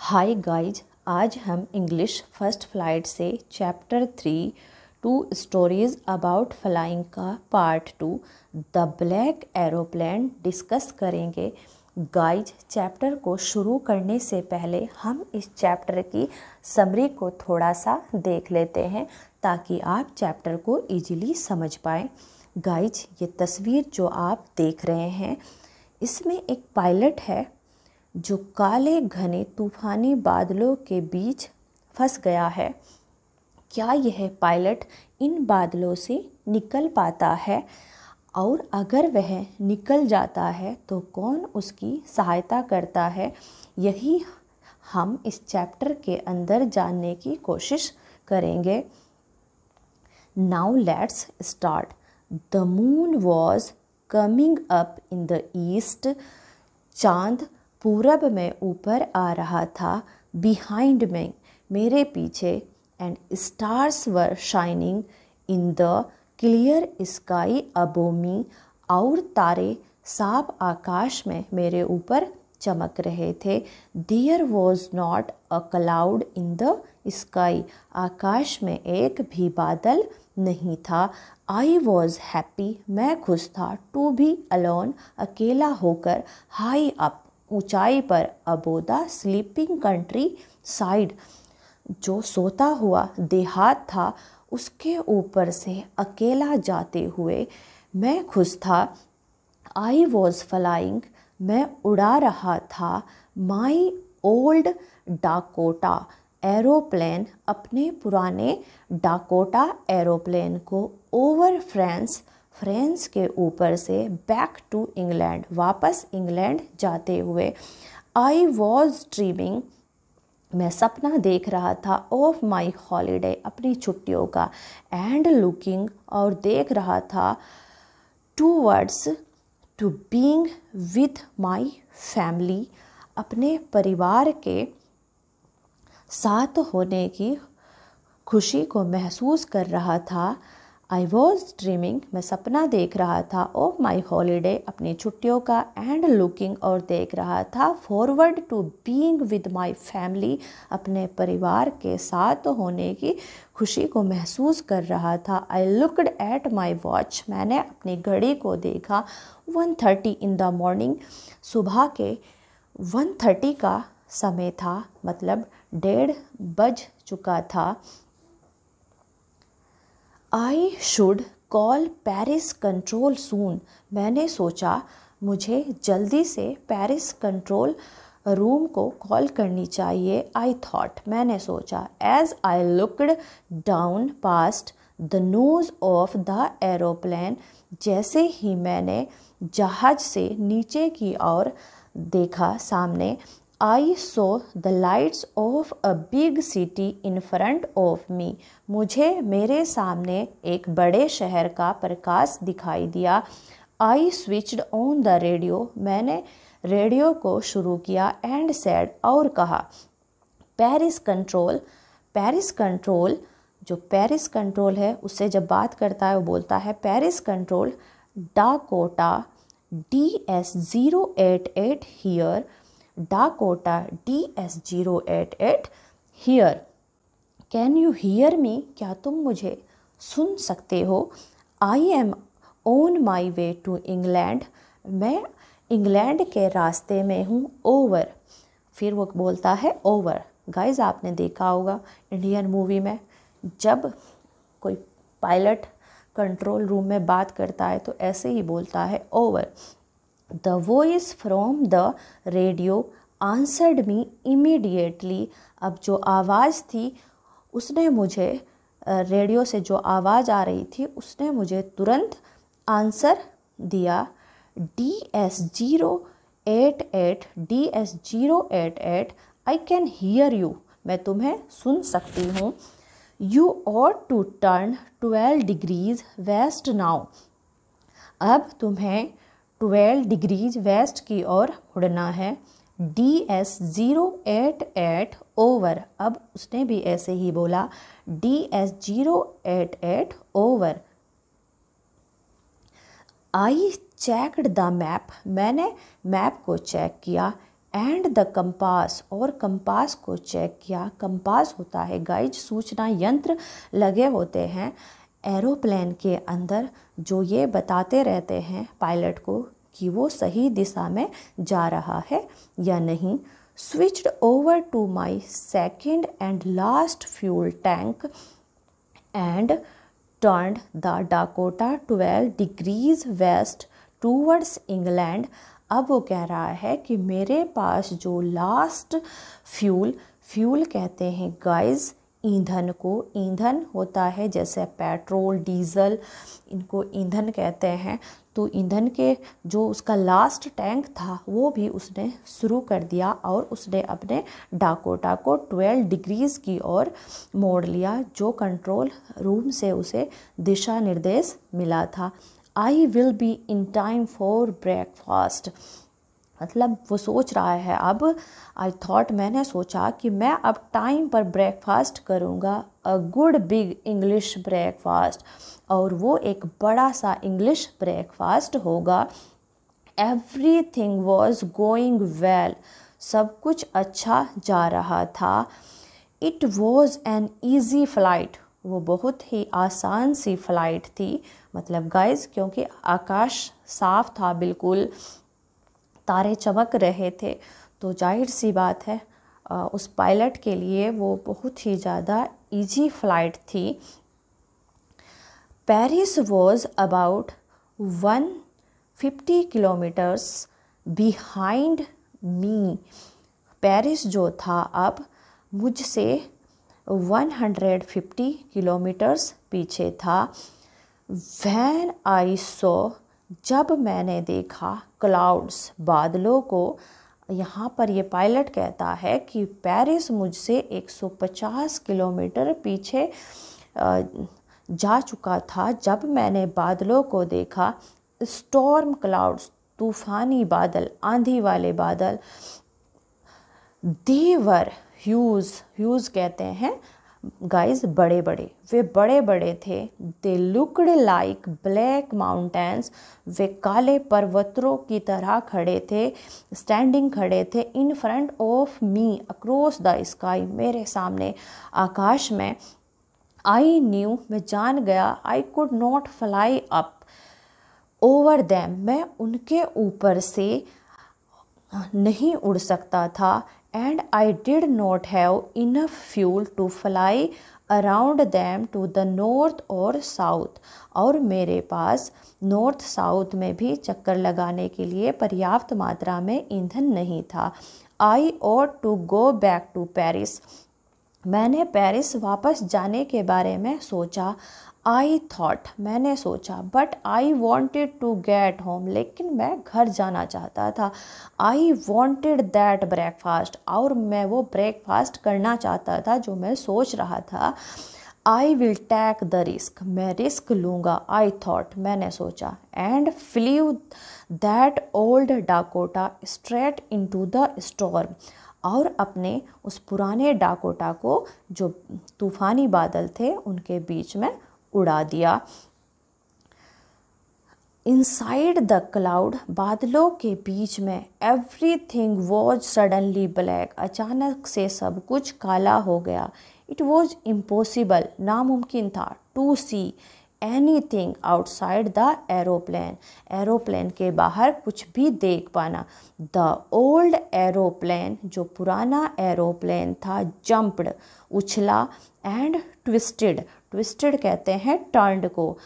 हाय guys, आज हम English first flight से chapter 3 two stories about flying का part 2 the black aeroplane discuss करेंगे। गाइज, चैप्टर को शुरू करने से पहले हम इस चैप्टर की समरी को थोड़ा सा देख लेते हैं ताकि आप चैप्टर को इजीली समझ पाएँ। गाइज, ये तस्वीर जो आप देख रहे हैं इसमें एक पायलट है जो काले घने तूफानी बादलों के बीच फंस गया है। क्या यह पायलट इन बादलों से निकल पाता है, और अगर वह निकल जाता है तो कौन उसकी सहायता करता है, यही हम इस चैप्टर के अंदर जानने की कोशिश करेंगे। Now let's start. The moon was coming up in the east. चांद पूरब में ऊपर आ रहा था। बिहाइंड में, मेरे पीछे। And stars were shining in the clear sky above me. और तारे साफ आकाश में मेरे ऊपर चमक रहे थे। There was not a cloud in the sky. आकाश में एक भी बादल नहीं था। आई वॉज हैप्पी, मैं खुश था। टू बी अलोन, अकेला होकर। हाई अप, ऊंचाई पर। अबोदा स्लीपिंग कंट्री साइड, जो सोता हुआ देहात था उसके ऊपर से अकेला जाते हुए मैं खुश था। आई वॉज फ्लाइंग, मैं उड़ा रहा था। माई ओल्ड डाकोटा एरोप्लेन, अपने पुराने डाकोटा एरोप्लेन को। ओवर फ्रांस, फ्रांस के ऊपर से। बैक टू इंग्लैंड, वापस इंग्लैंड जाते हुए। आई वॉज ड्रीमिंग, मैं सपना देख रहा था। ऑफ माई हॉलीडे, अपनी छुट्टियों का। एंड लुकिंग, और देख रहा था। Towards, to being with my family, अपने परिवार के साथ होने की खुशी को महसूस कर रहा था। आई वॉज ड्रीमिंग, मैं सपना देख रहा था। ऑफ माई हॉलीडे, अपनी छुट्टियों का। एंड लुकिंग, और देख रहा था। Forward to being with my family, अपने परिवार के साथ होने की खुशी को महसूस कर रहा था। I looked at my watch, मैंने अपनी घड़ी को देखा। 1:30 इन द मॉर्निंग, सुबह के 1:30 का समय था, मतलब 1:30 बज चुका था। I should call Paris control soon, मैंने सोचा मुझे जल्दी से पेरिस कंट्रोल रूम को कॉल करनी चाहिए। आई थॉट, मैंने सोचा। As I looked down past the nose of the aeroplane, जैसे ही मैंने जहाज से नीचे की ओर देखा सामने। I saw the lights of a big city in front of me, मुझे मेरे सामने एक बड़े शहर का प्रकाश दिखाई दिया। I switched on the radio, मैंने रेडियो को शुरू किया। एंड सेड, और कहा। पेरिस कंट्रोल, पेरिस कंट्रोल, जो पेरिस कंट्रोल है उससे जब बात करता है वो बोलता है Paris control Dakota DS088 here. Dakota DS088 here. Can you hear me, क्या तुम मुझे सुन सकते हो। I am on my way to England, मैं इंग्लैंड के रास्ते में हूँ। ओवर, फिर वो बोलता है ओवर। गाइज, आपने देखा होगा इंडियन मूवी में जब कोई पायलट कंट्रोल रूम में बात करता है तो ऐसे ही बोलता है, over. The voice from the radio answered me immediately, अब जो आवाज़ थी उसने मुझे, रेडियो से जो आवाज़ आ रही थी उसने मुझे तुरंत आंसर दिया। DS088 I can hear you, मैं तुम्हें सुन सकती हूँ। You ought to turn 12 degrees west now, अब तुम्हें 12 डिग्रीज वेस्ट की ओर मुड़ना है। DS088 ओवर, अब उसने भी ऐसे ही बोला। DS088 over. I checked the map, मैंने मैप को चेक किया। एंड द कंपास, और कंपास को चेक किया। कंपास होता है गाइज सूचना यंत्र लगे होते हैं एरोप्लेन के अंदर, जो ये बताते रहते हैं पायलट को कि वो सही दिशा में जा रहा है या नहीं। Switched over to my second and last fuel tank and turned the Dakota 12 degrees west towards England। अब वो कह रहा है कि मेरे पास जो लास्ट फ्यूल कहते हैं गाइस ईंधन को, ईंधन होता है जैसे पेट्रोल डीजल, इनको ईंधन कहते हैं। तो ईंधन के जो उसका लास्ट टैंक था वो भी उसने शुरू कर दिया और उसने अपने डाकोटा को 12 डिग्रीज की ओर मोड़ लिया, जो कंट्रोल रूम से उसे दिशा निर्देश मिला था। I will be in time for breakfast, मतलब वो सोच रहा है अब आई थॉट, मैंने सोचा कि मैं अब टाइम पर ब्रेकफास्ट करूँगा, a good big English breakfast, और वो एक बड़ा सा इंग्लिश ब्रेकफास्ट होगा। एवरीथिंग वॉज गोइंग वेल, सब कुछ अच्छा जा रहा था। It was an easy flight, वो बहुत ही आसान सी फ्लाइट थी। मतलब गाइज क्योंकि आकाश साफ था, बिल्कुल तारे चमक रहे थे, तो जाहिर सी बात है उस पायलट के लिए वो बहुत ही ज़्यादा इजी फ्लाइट थी। Paris was about 150 kilometres behind me, Paris जो था अब मुझसे 150 किलोमीटर्स पीछे था। व्हेन आई सॉ, जब मैंने देखा, क्लाउड्स, बादलों को, यहाँ पर ये पायलट कहता है कि पेरिस मुझसे 150 किलोमीटर पीछे जा चुका था जब मैंने बादलों को देखा। स्टॉर्म क्लाउड्स, तूफ़ानी बादल, आंधी वाले बादल। दे वर ह्यूज कहते हैं गाइज बड़े बड़े, वे बड़े बड़े थे। They looked like black mountains, वे काले पर्वतों की तरह खड़े थे, स्टैंडिंग खड़े थे। In front of me across the sky, मेरे सामने आकाश में। आई न्यू, मैं जान गया। I could not fly up over them, मैं उनके ऊपर से नहीं उड़ सकता था। And I did not have enough fuel to fly around them to the north और साउथ, और मेरे पास नॉर्थ साउथ में भी चक्कर लगाने के लिए पर्याप्त मात्रा में ईंधन नहीं था। I ought to go back to Paris, मैंने पेरिस वापस जाने के बारे में सोचा। आई थॉट, मैंने सोचा। But I wanted to get home, लेकिन मैं घर जाना चाहता था। आई वॉन्टेड दैट ब्रेकफास्ट, और मैं वो ब्रेकफास्ट करना चाहता था जो मैं सोच रहा था। I will take the risk, मैं रिस्क लूँगा। आई थॉट, मैंने सोचा। And flew that old Dakota straight into the storm, और अपने उस पुराने डाकोटा को, जो तूफ़ानी बादल थे उनके बीच में उड़ा दिया। इनसाइड द क्लाउड, बादलों के बीच में। एवरीथिंग वॉज सडनली ब्लैक, अचानक से सब कुछ काला हो गया। इट वॉज इम्पॉसिबल, नामुमकिन था। To see anything outside the aeroplane, aeroplane के बाहर कुछ भी देख पाना। द ओल्ड एरोप्लेन, जो पुराना एरोप्लेन था, जंप्ड, उछला, एंड ट्विस्टेड, ट्विस्टेड कहते हैं टर्न्ड को,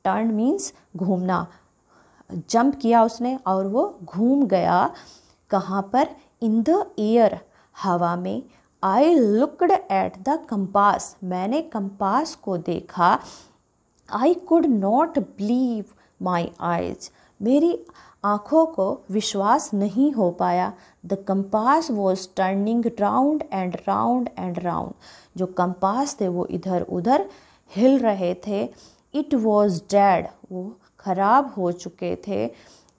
टर्न मीन्स घूमना। जंप किया उसने और वो घूम गया। कहाँ पर? इन द एयर, हवा में। I looked at the compass, मैंने कंपास को देखा। आई could not believe my eyes, मेरी आँखों को विश्वास नहीं हो पाया। The compass was turning round and round and round, जो कंपास थे वो इधर उधर हिल रहे थे। इट वॉज डेड, वो खराब हो चुके थे।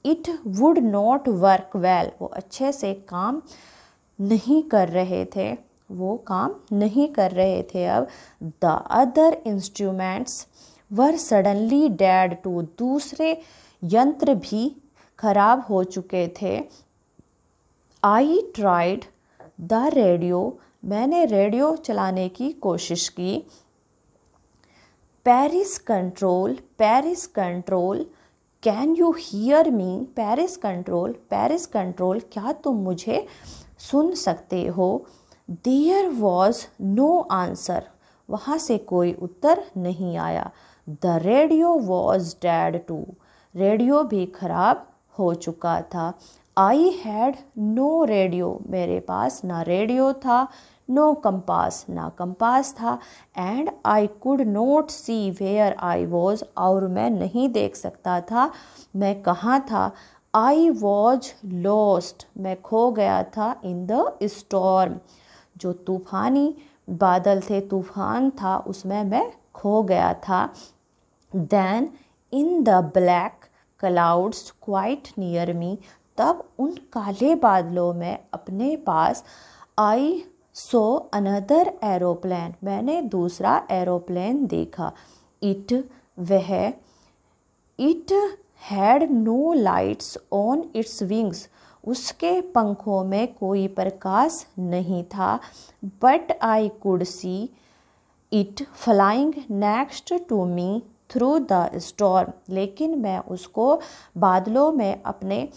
It would not work well, वो अच्छे से काम नहीं कर रहे थे, वो काम नहीं कर रहे थे अब। The other instruments were suddenly dead too, दूसरे यंत्र भी खराब हो चुके थे। आई ट्राइड द रेडियो, मैंने रेडियो चलाने की कोशिश की। Paris control, Paris control, can you hear me, Paris control, Paris control, क्या तुम मुझे सुन सकते हो। देयर वॉज नो आंसर, वहाँ से कोई उत्तर नहीं आया। The radio was dead too, radio भी खराब हो चुका था। आई हैड नो रेडियो, मेरे पास ना रेडियो था, नो कंपास, ना कंपास था, and I could not see where I was, और मैं नहीं देख सकता था मैं कहाँ था। आई वॉज लॉस्ट, मैं खो गया था इन द स्टॉर्म, जो तूफानी बादल थे, तूफान था, उसमें मैं खो गया था। Then in the black clouds quite near me, तब उन काले बादलों में अपने पास, आई सो अनदर एरोप्लेन, मैंने दूसरा एरोप्लेन देखा। इट, वह, it had no lights on its wings, उसके पंखों में कोई प्रकाश नहीं था। But I could see it flying next to me through the storm, लेकिन मैं उसको बादलों में अपने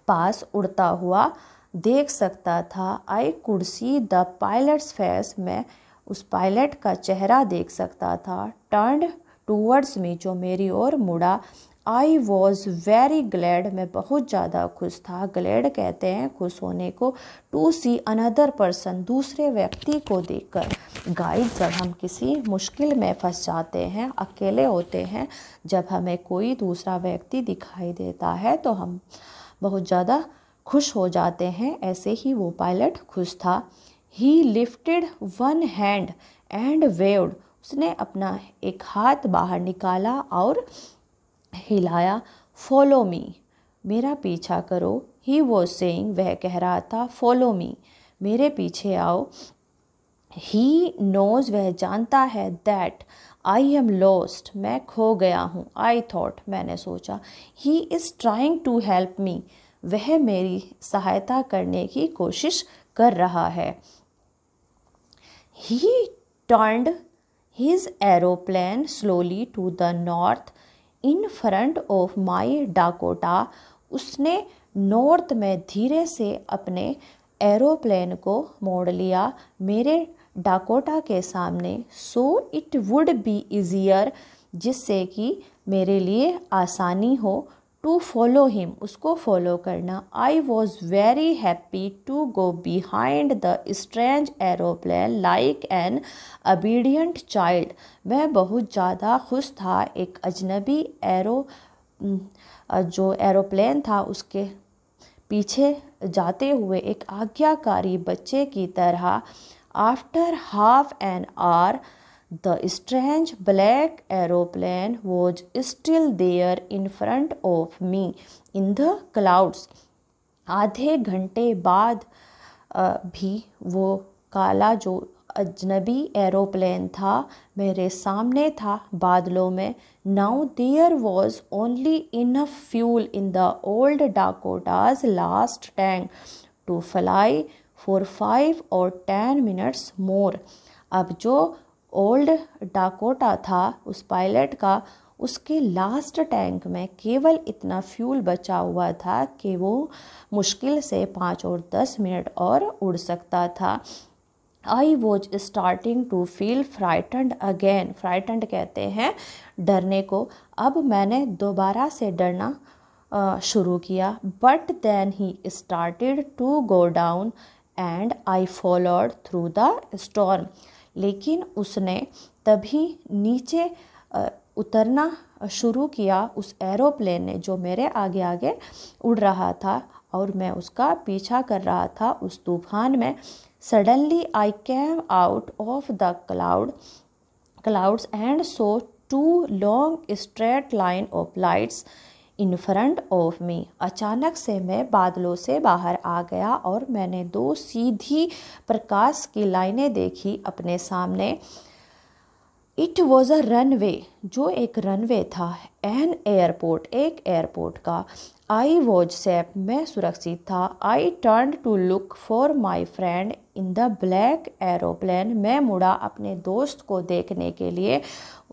पास उड़ता हुआ देख सकता था। I could see the pilots face, मैं उस पायलट का चेहरा देख सकता था। टर्न्ड टूवर्ड्स मी, जो मेरी ओर मुड़ा। आई वॉज वेरी ग्लैड, मैं बहुत ज़्यादा खुश था। ग्लैड कहते हैं खुश होने को। टू सी अनदर पर्सन, दूसरे व्यक्ति को देखकर। गाइस, जब हम किसी मुश्किल में फंस जाते हैं, अकेले होते हैं, जब हमें कोई दूसरा व्यक्ति दिखाई देता है तो हम बहुत ज़्यादा खुश हो जाते हैं। ऐसे ही वो पायलट खुश था। ही lifted one hand and waived, उसने अपना एक हाथ बाहर निकाला और हिलाया। फॉलो मी, मेरा पीछा करो। ही वॉज सेइंग, वह कह रहा था फॉलो मी, मेरे पीछे आओ। ही नोज, वह जानता है। दैट आई एम लॉस्ट, मैं खो गया हूँ। आई थॉट, मैंने सोचा। He is trying to help me, वह मेरी सहायता करने की कोशिश कर रहा है। He turned his aeroplane slowly to the north in front of my Dakota, उसने नॉर्थ में धीरे से अपने एरोप्लेन को मोड़ लिया मेरे डाकोटा के सामने। So it would be easier, जिससे कि मेरे लिए आसानी हो। टू फॉलो हिम, उसको फॉलो करना। I was very happy to go behind the strange aeroplane like an obedient child, मैं बहुत ज़्यादा खुश था एक अजनबी जो एरोप्लेन था उसके पीछे जाते हुए एक आज्ञाकारी बच्चे की तरह। After half an hour the strange black aeroplane was still there in front of me in the clouds, आधे घंटे बाद भी वो काला जो अजनबी एरोप्लेन था मेरे सामने था बादलों में। Now there was only enough fuel in the old Dakota's last tank to fly for 5 or 10 minutes more. अब जो ओल्ड डाकोटा था उस पायलट का, उसके लास्ट टैंक में केवल इतना फ्यूल बचा हुआ था कि वो मुश्किल से 5 और 10 मिनट और उड़ सकता था। I was starting to feel frightened again, frightened कहते हैं डरने को। अब मैंने दोबारा से डरना शुरू किया। But then he started to go down and I followed through the storm, लेकिन उसने तभी नीचे उतरना शुरू किया उस एरोप्लेन ने जो मेरे आगे आगे उड़ रहा था और मैं उसका पीछा कर रहा था उस तूफान में। Suddenly I came out of the clouds and so 2 long straight line of lights in front of मी, अचानक से मैं बादलों से बाहर आ गया और मैंने 2 सीधी प्रकाश की लाइनें देखी अपने सामने। इट वॉज अ रनवे, जो एक रनवे था। एन एयरपोर्ट, एक एयरपोर्ट का। आई वॉज सेफ, मैं सुरक्षित था। I turn to look for my friend in the black aeroplane, मैं मुड़ा अपने दोस्त को देखने के लिए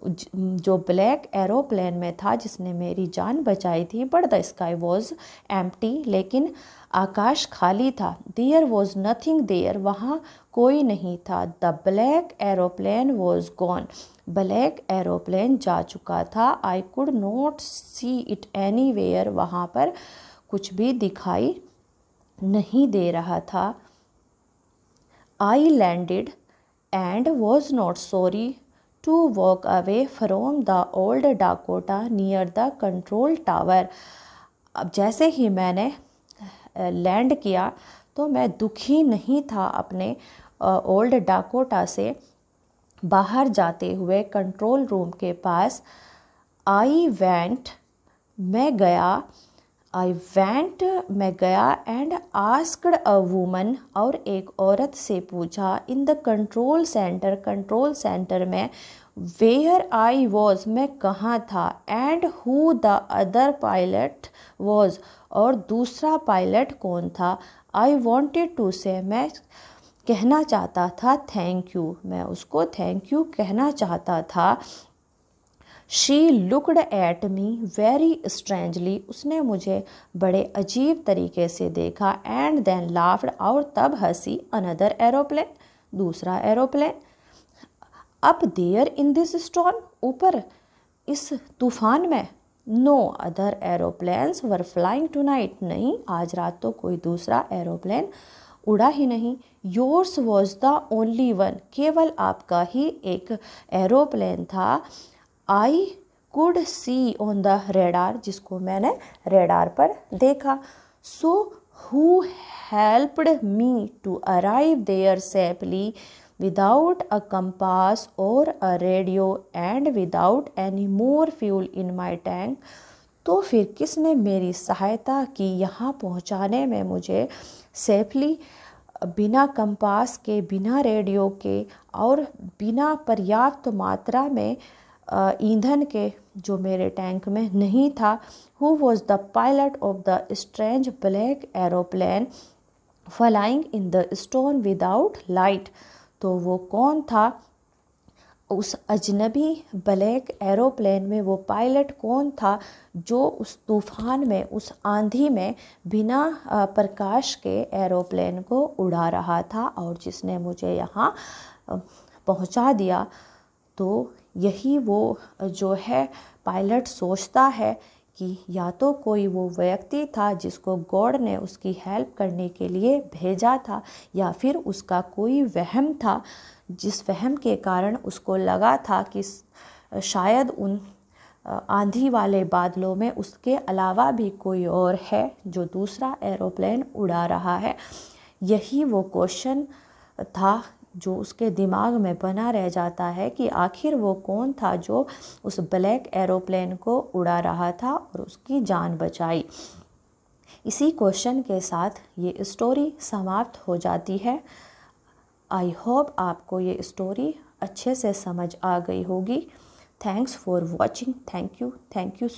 जो ब्लैक एरोप्लेन में था जिसने मेरी जान बचाई थी। But the sky was empty, लेकिन आकाश खाली था। देयर वॉज नथिंग देयर, वहाँ कोई नहीं था। The black aeroplane was gone, black aeroplane जा चुका था। I could not see it anywhere, वहाँ पर कुछ भी दिखाई नहीं दे रहा था। I landed and was not sorry to walk away from the old Dakota near the control tower. अब जैसे ही मैंने लैंड किया तो मैं दुखी नहीं था अपने ओल्ड डाकोटा से बाहर जाते हुए कंट्रोल रूम के पास। आई वेंट, मैं गया, मैं गया एंड आस्क्ड अ वुमन, और एक औरत से पूछा, इन द कंट्रोल सेंटर में, वेयर आई वॉज, मैं कहाँ था, and who the other pilot was, और दूसरा पायलट कौन था। आई वॉन्टेड टू से, मैं कहना चाहता था थैंक यू, मैं उसको थैंक यू कहना चाहता था। She looked at me very strangely, उसने मुझे बड़े अजीब तरीके से देखा। एंड देन लाफ्ड, और तब हंसी। अनदर एरोप्लेन, दूसरा aeroplane. Up there in this storm, ऊपर इस तूफान में। No other aeroplanes were flying tonight, नहीं आज रात तो कोई दूसरा एरोप्लेन उड़ा ही नहीं। Yours was the only one, केवल आपका ही एक एरोप्लेन था। I could see on the radar, जिसको मैंने रेडार पर देखा। So who helped me to arrive there safely without a compass और a radio and without any more fuel in my tank, तो फिर किसने मेरी सहायता की यहाँ पहुँचाने में मुझे सेफली, बिना कंपास के, बिना रेडियो के और बिना पर्याप्त मात्रा में ईंधन के जो मेरे टैंक में नहीं था। Who was the pilot of the strange black aeroplane flying in the stone without light, तो वो कौन था उस अजनबी ब्लैक एरोप्लेन में, वो पायलट कौन था जो उस तूफान में, उस आंधी में बिना प्रकाश के एरोप्लेन को उड़ा रहा था और जिसने मुझे यहाँ पहुँचा दिया। तो यही वो जो है पायलट सोचता है कि या तो कोई वो व्यक्ति था जिसको गॉड ने उसकी हेल्प करने के लिए भेजा था, या फिर उसका कोई वहम था जिस वहम के कारण उसको लगा था कि शायद उन आंधी वाले बादलों में उसके अलावा भी कोई और है जो दूसरा एरोप्लेन उड़ा रहा है। यही वो क्वेश्चन था जो उसके दिमाग में बना रह जाता है कि आखिर वो कौन था जो उस ब्लैक एरोप्लेन को उड़ा रहा था और उसकी जान बचाई। इसी क्वेश्चन के साथ ये स्टोरी समाप्त हो जाती है। आई होप आपको ये स्टोरी अच्छे से समझ आ गई होगी। Thanks for watching. Thank you